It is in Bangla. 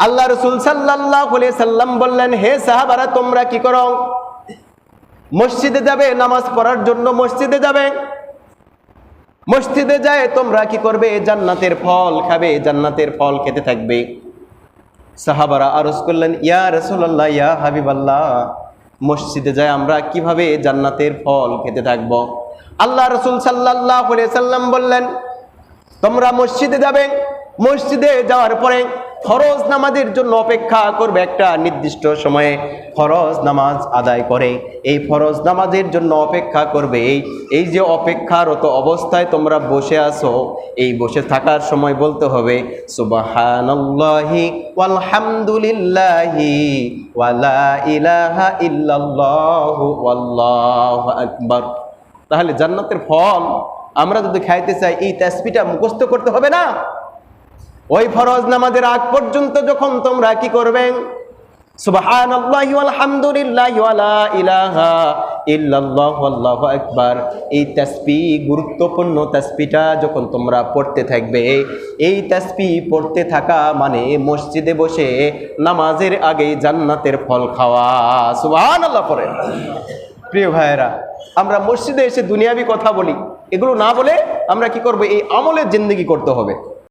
আল্লাহ রাসূল সাল্লাল্লাহু আলাইহি সাল্লাম বললেন, হে সাহাবারা, তোমরা কি করো? মসজিদে যাবে, নামাজ পড়ার জন্য মসজিদে যাবে। মসজিদে যায় তোমরা কি করবে? জান্নাতের ফল খাবে, জান্নাতের ফল খেতে থাকবে। সাহাবারা আরজ করলেন, ইয়া রাসূলুল্লাহ, ইয়া হাবিবাল্লাহ, মসজিদে যায় আমরা কিভাবে জান্নাতের ফল খেতে থাকব? আল্লাহ রাসূল সাল্লাল্লাহু আলাইহি সাল্লাম বললেন, তোমরা মসজিদে যাবে, মসজিদে যাওয়ার পরে ফরজ নামাজের জন্য অপেক্ষা করবে। একটা নির্দিষ্ট সময়ে ফরজ নামাজ আদায় করে এই ফরজ নামাজের জন্য অপেক্ষা করবে। এই যে অপেক্ষারত অবস্থায় তোমরা বসে আছো, এই বসে থাকার সময় বলতে হবে সুবহানাল্লাহি ওয়ালহামদুলিল্লাহি ওয়ালা ইলাহা ইল্লাল্লাহু ওয়াল্লাহু আকবার। তাহলে জান্নাতের ফল আমরা যদি খাইতে চাই, এই তাসবিহটা মুখস্থ করতে হবে না? ওই ফরজ নামাজের আগ পর্যন্ত যখন তোমরা কি করবে? সুবহানাল্লাহি ওয়ালহামদুলিল্লাহি ওয়ালা ইলাহা ইল্লাল্লাহু আল্লাহু আকবার, এই তাসবিহ, গুরুত্বপূর্ণ তাসবিহটা যখন তোমরা পড়তে থাকবে, এই তাসবিহ পড়তে থাকা মানে মসজিদে বসে নামাজের আগে জান্নাতের ফল খাওয়া। সুবহানাল্লাহ পড়ে। প্রিয় ভাইয়েরা, আমরা মসজিদে এসে দুনিয়াবি কথা বলি, এগুলো না বলে আমরা কি করব? এই আমলের জিন্দেগি করতে হবে।